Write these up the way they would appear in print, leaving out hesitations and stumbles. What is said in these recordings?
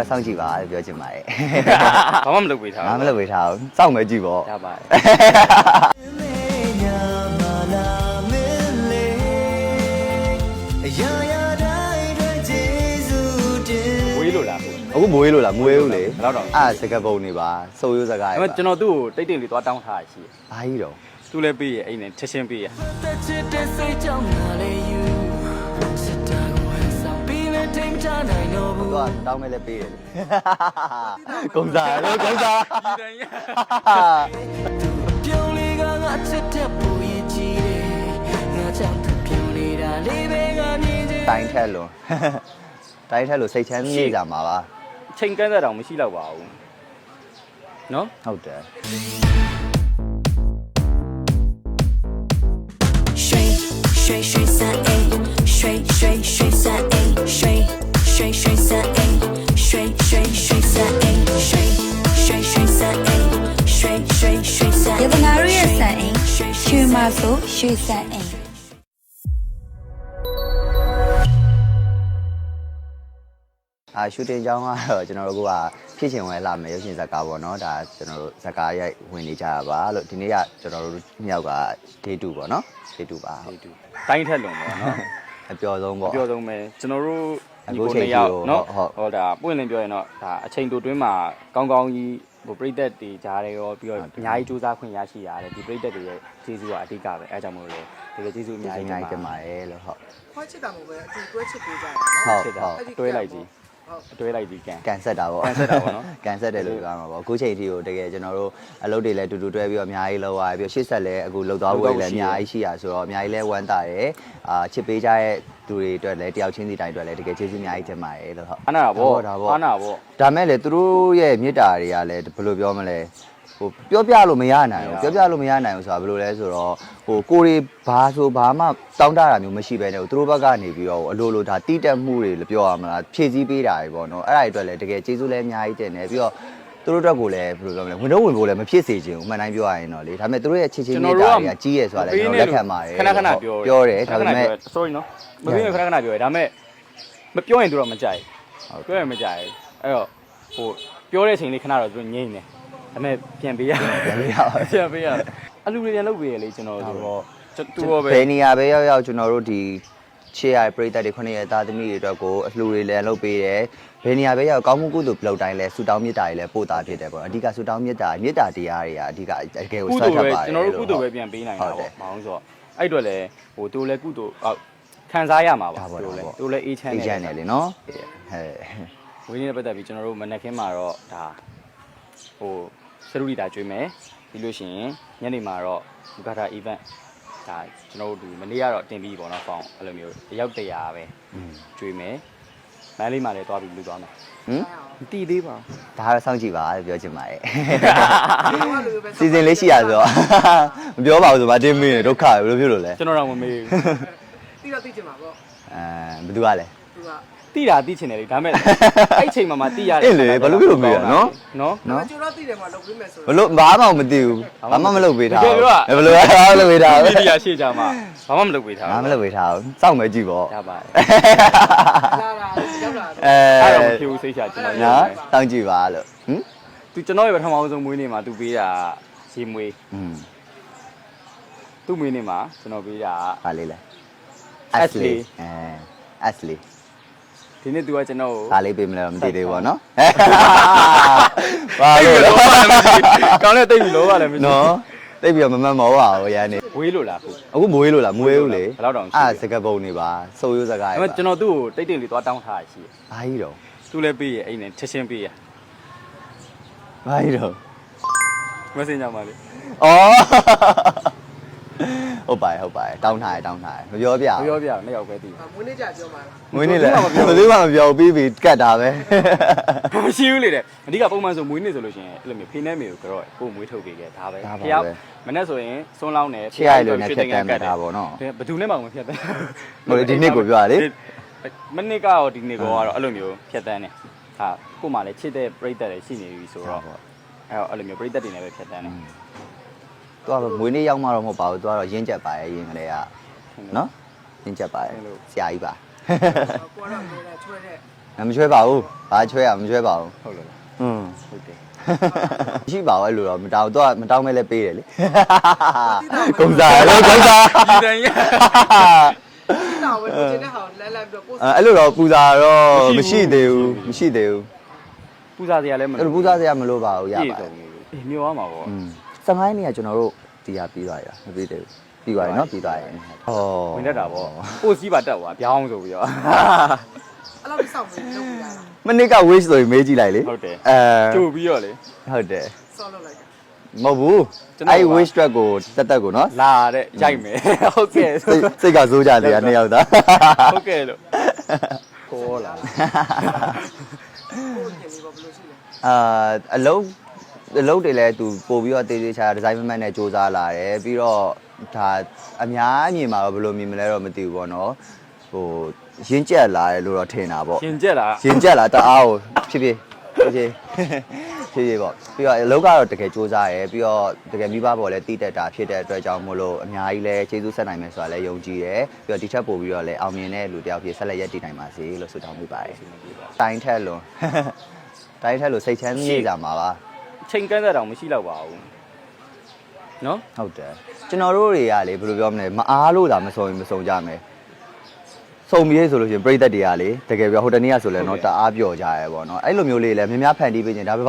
ဒါစောင့်ကြည့်ပါပြောချင်ပါတယ်ဘာမှမလုပ်ပေးထားဘူးမလုပ်ပေးထားဘူးစောင့်မယ်ကြည့်ပေါ့ရပါတယ်ဝေးလို့လားအခုမွေးလို့လားမွေးဘူးလေဘယ်တော့စကပုံနေပါစိုးရိုးစကားရကျွန်တော်သူ့ကိုတိတ်တိတ်လေးသွားတောင်းထားရရှိဘာကြီးတော့သူလည်းပေးရအဲ့နဲ့ချက်ချင်းပေးရသူကတောင်းမဲ့လည်းပေးတယ်ကုန်းစားရောကုန်းစားပြုံးလေးကငါချစ်တဲ့ပူရင်ကြည့်တယ်ငါကြောင့်သူပြုံးနေတာလေးပဲငါမြင်ချင်တိုင်းထက်လို့စိတ်ချမ်းမြေ့ကြမှာပါချိန်ကန်းတဲ့တောင်မရှိတော့ပါဘူးနော်ဟုတ်တယ်ရတနာရဲ့ဆန်အိမ်ရွှေမဆိုရွှေဆန်အိမ်ရှူတင်ကြောင်းကတော့ကျွန်တော်တို့ကဖြစ်ချင်ဝဲလာမယ်ရုပ်ရှင်ဇာတ်ကားပေါ့နော်ဒါကျွန်တော်တို့ဇာတ်ကားရိုက်ဝင်နေကြတာပါလို့ဒီနေ့ကကျွန်တော်တို့မြောက်ကဒေတူပေါ့နော်ဒေတူပါဒေတူတိုင်းထက်လုံးပေါ့နော်အပျော်ဆုံးပေါ့အပျော်ဆုံးပဲကျွန်တော်တို့ဒီကိုနေရောက်နော်ဟောဒါပွင့်လင်းပြောရင်တော့ဒါအချိန်တိုတွင်းမှာကောင်းကောင်းကြီးဟိုပြိသက်တွေကြားတယ်ရောပြီးတော့အများကြီးစူးစမ်းခွင့်ရရှိရတယ်ဒီပြိသက်တွေရဲ့ကျေးဇူးကအဓိကပဲအဲကြောင့်မို့လို့တကယ်ကျေးဇူးအများကြီးတင်ပါတယ်လို့ဟုတ်ခွဲချစ်တာမို့ပဲအတူတွဲချစ်ပေးကြတယ်ဟုတ်တွဲလိုက်ကြီးအတွဲလိုက်ဒီကန်ဆက်တာပေါ့နော်ကန်ဆက်တယ်လို့ပြောမှာပေါ့အခုချိန်ထိကိုတကယ်ကျွန်တော်တို့အလုပ်တွေလည်းတူတူတွဲပြီးတော့အများကြီးလောက်ရတယ်ပြီးတော့ရှေ့ဆက်လည်းအခုလောက်သွားဖို့လည်းအများကြီးရှိရဆိုတော့အများကြီးလည်းဝမ်းသာတယ်ချစ်ပေးကြတဲ့သူတွေအတွက်လည်းတယောက်ချင်းစီတိုင်းအတွက်လည်းတကယ်ကျေးဇူးအများကြီးတင်ပါတယ်လို့ဟုတ်အာနာပေါ့အာနာပေါ့ဒါမဲ့လေသူတို့ရဲ့မေတ္တာတွေကလည်းဘယ်လိုပြောမလဲဟိုပြောပြလို့မရနိုင်ဘူးပြောပြလို့မရနိုင်ဘူးဆိုတာဘယ်လိုလဲဆိုတော့ဟိုကိုရီဘာဆိုဘာမှတောင်းတတာမျိုးမရှိဘဲနဲ့သူတို့ဘက်ကနေပြီးတော့အလိုလိုဒါတိတက်မှုတွေပြောရမလားဖြည့်ဆည်းပေးတာတွေပေါ့နော်အဲ့ဒါတွေအတွက်လည်းတကယ်ကျေးဇူးလည်းအများကြီးတင်တယ်ပြီးတော့သူတို့အတွက်ကိုလည်းဘယ်လိုပြောမလဲဝင်တော့ဝင်ဖို့လည်းမဖြစ်စေချင်ဘူးအမှန်တိုင်းပြောရရင်တော့လေဒါပေမဲ့သူတို့ရဲ့ချစ်ချင်းမေတ္တာတွေကကြီးရဲဆိုတာလည်းကျွန်တော်လက်ခံပါတယ်ခဏပြောတယ်ဒါပေမဲ့ sorry နော်မပြီးရင်ခဏပြောတယ်ဒါပေမဲ့မပြောရင်သူတို့မကြိုက်ဘူးပြောရင်မကြိုက်ဘူးအဲ့တော့ဟိုပြောတဲ့အချိန်လေးခဏတော့သူငြိမ့်နေဒါပေမဲ့ပြန်ပေးရအလူတွေပြန်လုပ်ပေးရလေကျွန်တော်တို့သူရောပဲဘယ်နေရာပဲရောက်ကျွန်တော်တို့ဒီချေရပရိသတ်တွေ9ရက်သားသမီးတွေအတွက်ကိုအလှူတွေလည်းလုပ်ပေးတယ်ဘယ်နေရာပဲရောက်ကောင်းမှုကုသိုလ်လုပ်တိုင်းလဲဆူတောင်းမြတ်တာတွေလည်းပို့တာဖြစ်တယ်ပေါ့အဓိကဆူတောင်းမြတ်တာတရားတွေကအဓိကတကယ်ကိုဆက်ထပ်ပါတယ်ကျွန်တော်တို့ကုသိုလ်ပဲပြန်ပေးနိုင်တာပေါ့မအောင်ဆိုတော့အဲ့အတွက်လည်းဟိုသူလည်းကုသိုလ်ခံစားရမှာပါသူလည်းအေးချမ်းတယ်လေနော်ဟဲ့ဝင်းနေတဲ့ပတ်သက်ပြီးကျွန်တော်တို့မနက်ခင်းမှာတော့ဒါဟိုစရုပ်တာကျွေးမယ်ပြီးလို့ရှိရင်ညနေမှာတော့ဘူကာတာ event ဒါကျွန်တော်တို့ဒီမနေ့ကတော့တင်ပြီးပေါ့နော်ဖောင်းအဲ့လိုမျိုးတယောက်100ပဲကျွေးမယ်မန်းလေးမှာလည်းတွားပြီးလူသွားမယ်တီးသေးပါဒါကတော့စောင့်ကြည့်ပါပြောချင်ပါတယ်စီစဉ်လေးရှိရဆိုတော့မပြောပါဘူးဆိုမတင်းမင်းဒုက္ခဘယ်လိုဖြစ်လို့လဲကျွန်တော်တော့မမေးဘူးတီးတော့တီးချင်ပါပေါ့ဘယ်သူကလဲသူကတိတာတိချင်တယ်လေဒါမဲ့အဲ့ချိန်မှာတိရတယ်အေးလေဘာလို့ဖြစ်လို့မေးရနော်ကျွန်တော်တိတယ်မှာလုပ်ပေးမယ်ဆိုဘလို့ဘာမှမသိဘူးဘာမှမလုပ်ပေးထားဘူးဘယ်လိုလုပ်ပေးထားလဲတိရရှေ့ကြမှာဘာမှမလုပ်ပေးထားဘူးဘာမှမလုပ်ပေးထားဘူးစောင့်မယ်ကြည့်ပေါ့ရပါတယ်လာရောက်လာအဲ့တော့မဖြစ်ဘူးစိတ်ချကျွန်တော်နော်စောင့်ကြည့်ပါလို့သူကျွန်တော်ရဲ့ပထမဆုံးမွေးနေ့မှာသူပေးတာရေမွေးသူ့မွေးနေ့မှာကျွန်တော်ပေးတာဟာလေးလဲAshley Ashleyဒီနေ့ तू ကကျွန်တော်ဒါလေးပေးမလဲမသိသေးဘူးပေါ့နော်ဘာလို့လဲကောင်းတဲ့တိတ်ပြီးလောပါလဲမသိနော်တိတ်ပြီးတော့မမှန်မောပါဘူးရန်နေဝေးလို့လားအခုမွေးလို့လားမွေးဘူးလေဘယ်တော့တောင်ရှိစကပုံနေပါစိုးရိုးစကားရပါကျွန်တော်သူ့ကိုတိတ်တိတ်လေးသွားတောင်းထားရရှိတယ်ဘာကြီးတော့သူလည်းပေးရအဲ့နဲ့ချက်ချင်းပေးရဘာကြီးတော့ Messenger မှာလေဟုတ်ပါတယ်တောင်းထားတယ်မပြောပြနှစ်ယောက်ပဲတည်မွေးနေ့ကြပြောမှာမွေးနေ့လည်းဘယ်သူမှမပြောပြီးကတ်တာပဲမရှိဘူးလေတဲ့အဓိကပုံမှန်ဆိုမွေးနေ့ဆိုလို့ရှိရင်အဲ့လိုမျိုးဖေးနဲ့မေကိုကတော့ကိုမွေးထုတ်ပေးခဲ့ဒါပဲဖျောက်မနေ့ဆိုရင်စွန်းလောင်းတယ်ချစ်ရလို့နဲ့ဖြတ်တန်းတာပေါ့နော်ဘယ်သူနဲ့မှမဖြတ်တန်းဟိုဒီနေ့ကိုပြောရလေမနေ့ကတော့ဒီနေ့ကတော့အဲ့လိုမျိုးဖြတ်တန်းတယ်ဟာကို့မှာလည်းချစ်တဲ့ပြိတ္တတွေရှိနေပြီဆိုတော့အဲ့လိုမျိုးပြိတ္တတွေနဲ့ပဲဖြတ်တန်းတယ်သူကမွေးနေ့ရောက်မှတော့မဟုတ်ပါဘူးသူကတော့ရင်းချက်ပါရဲ့ရင်းကလေးကနော်ရင်းချက်ပါရဲ့ဆရာကြီးပါကိုကတော့လည်းချွဲတဲ့ မချွဲပါဘူးဘာချွဲရမချွဲပါဘူး ဟုတ်လား ဟုတ်တယ်ရှိပါဘူးအဲ့လိုတော့မတောင်းတော့မတောင်းမဲလဲပေးတယ်လေကုန်းစားရောကုန်းစား ဒီတန်ရ ဒီတော့ဝယ်လို့ခြင်းတဲ့ဟာလမ်းလမ်းပြီးတော့ပို့ အဲ့လိုတော့ပူဇာတော့မရှိသေးဘူး ပူဇာစရာလည်းမ အဲ့လိုပူဇာစရာမလိုပါဘူးရ ပြည့် ပါ စုံနေပြီမြို့သွားမှာပေါ့ 15ရက်နေ့ကကျွန်တော်တို့ဒီဟာပြီးသွားရတာမပြီးသေးဘူးပြီးသွားပြီနော်ပြီးသွားရင်ဟော ဝင်တတ်တာပေါ့ပို့စီးပါတက်သွားပြောင်းဆိုပြီးတော့ အဲ့လိုစောင့်ပြီးလုပ်ပြရတာ မနစ်က wish ဆိုရင်မေးကြည့်လိုက်လေ ဟုတ်တယ် အဲ ကြိုပြီးတော့လေ ဟုတ်တယ် ဆော့လုပ်လိုက်တာ မဟုတ်ဘူးအဲ့ wish track ကိုတက်ကိုနော် လာတဲ့ရိုက်မယ်ဟုတ်ကဲ့ စိတ်ကစိုးကြတယ်နှစ်ယောက်သား ဟုတ်ကဲ့လို့ခေါ်လာ ကိုယ်ပြင်ပြီးတော့ဘယ်လိုရှိလဲ အလုံးတွေလည်းသူပို့ပြီးတော့တေးသေးချာဒီဇိုင်းမမတ်နဲ့စူးစမ်းလာတယ်ပြီးတော့ဒါအများမြင်မှာတော့ဘယ်လိုမြင်မလဲတော့မသိဘူးပေါ့နော်ဟိုရင်းကျက်လာတယ်လို့တော့ထင်တာပေါ့ ရှင်ကျက်လာ ရင်ကျက်လာတအားကိုဖြည်းဖြည်းပေါ့ပြီးတော့အလုပ်ကတော့တကယ်စူးစမ်းရဲပြီးတော့တကယ်မိဘပေါ်လည်းတည်တက်တာဖြစ်တဲ့အတွက်ကြောင့်မို့လို့အများကြီးလည်းကျေးဇူးဆက်နိုင်မယ်ဆိုတာလည်းယုံကြည်တယ်ပြီးတော့ဒီထက်ပိုပြီးတော့လည်းအောင်မြင်တဲ့လူတစ်ယောက်ဖြစ်ဆက်လက်ရည်တည်နိုင်ပါစေလို့ဆုတောင်းမိပါတယ်တိုင်းထက်လို့စိတ်ချမ်းမြေ့ကြမှာပါ ချိန်ကန်းသက်တောင်မရှိတော့ပါဘူးနော် ဟုတ်တယ်ကျွန်တော်တို့တွေကလေဘယ်လိုပြောမလဲမအားလို့ဒါမစုံရင်မစုံကြမယ်စုံပြီးဆိုလို့ရှိရင်ပြိသက်တွေကလေတကယ်ပြောဟိုတနေ့ကဆိုလဲတော့တအားပျော်ကြရဲပေါ့နော်အဲ့လိုမျိုးလေးလည်းများများဖန်တီးပေးခြင်းဒါပေ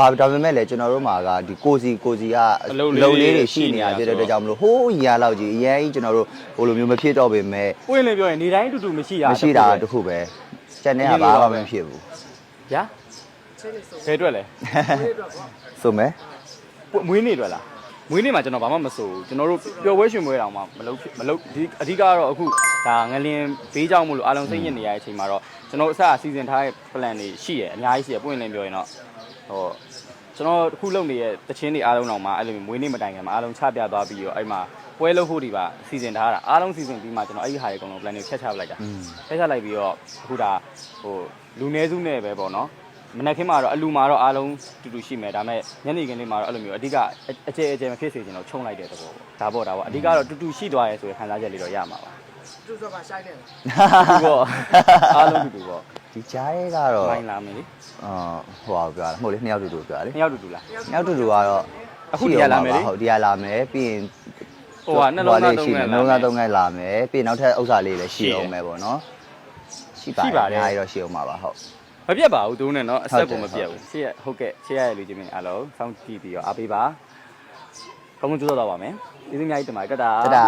မဲ့လည်းကျွန်တော်တို့မှာကဒီကိုစီကအလုံးလေးတွေရှိနေရတဲ့အတွက်ကြောင့်မလို့ဟိုးအရာလောက်ကြီးအရင်ကြီးကျွန်တော်တို့ဟိုလိုမျိုးမဖြစ်တော့ပေမဲ့ ပွင့်လင်းပြောရင်နေတိုင်းတူတူမရှိတာ မရှိတာတခုပဲကျန်တဲ့ဟာဘာမှမဖြစ်ဘူး ဗျာ ချင်းလေးစုံ ဘယ်အတွက်လဲ ဝေးတော့ပေါ့ ဆိုမယ် မွေးနေ့အတွက်လားမွေးနေ့မှာကျွန်တော်ဘာမှမစိုးဘူးကျွန်တော်တို့ပျော်ပွဲရွှင်ပွဲတောင်မှမလုပ်ဒီအဓိကတော့အခုဒါငလင်ဘေးကြောင့်မို့လို့အားလုံးစိတ်ညစ်နေရတဲ့အချိန်မှာတော့ကျွန်တော်အစအစီအစဉ်ထားတဲ့ plan တွေရှိရအများကြီးရှိရပွင့်လင်းပြောရင်တော့ဟိုကျွန်တော်အခုလုပ်နေတဲ့တခြင်းတွေအားလုံးတောင်မှအဲ့လိုမွေးနေ့မတိုင်ခင်မှာအားလုံးချပြသွားပြီးတော့အဲ့မှာပွဲလုပ်ဖို့ဒီပါစီစဉ်ထားတာအားလုံးစီစဉ်ပြီးမှကျွန်တော်အဲ့ဒီဟာတွေအကုန်လုံး plan တွေဖြတ်ချပလိုက်တာဖြတ်ချလိုက်ပြီးတော့အခုဒါဟိုလူနည်းစုနဲ့ပဲပေါ့နော်မနက်ခင်းမှာတော့အလူမှာတော့အားလုံးတူတူရှိမယ်ဒါပေမဲ့ညနေခင်းလေးမှာတော့အဲ့လိုမျိုးအဓိကအကျဲမဖြစ်စေချင်တော့ခြုံလိုက်တဲ့သဘောပေါ့ဒါပေါ့အဓိကတော့တူတူရှိသွားရဲဆိုရင်ခံစားချက်လေးတော့ရမှာပါ သူဆိုပါရှိုင်းနေတယ် တူပေါ့အားလုံးတူတူပေါ့ ဒီကြားရဲကတော့ မိုင်းလာမယ်လေ ဟိုဟာပြောတာမဟုတ်လေနှစ်ယောက်တူတူပြောတာလေ နှစ်ယောက်တူတူလား နှစ်ယောက်တူတူကတော့ အခုဒီကလာမယ်လေ ဟုတ်ဒီကလာမယ်ပြီးရင် ဟိုကနှလုံးသားသုံးခါ နှလုံးသားသုံးခါလာမယ်ပြီးနောက်ထပ်ဥစ္စာလေးလည်းရှိအောင်မယ်ပေါ့နော်ရှိပါတယ်အားရတော့ရှိအောင်ပါဟုတ် မပြတ်ပါဘူးသူနဲ့နော်အဆက်ကိုမပြတ်ဘူးရှေ့ရဟုတ်ကဲ့ရှေ့ရရဲ့လူချင်းမင်းအားလုံးစောင့်ကြည့်ပြီးတော့အားပေးပါကောင်းကောင်းကြိုးစားတော့ပါမယ်ကျေးဇူးအများကြီးတင်ပါတယ်တတာ တဒါ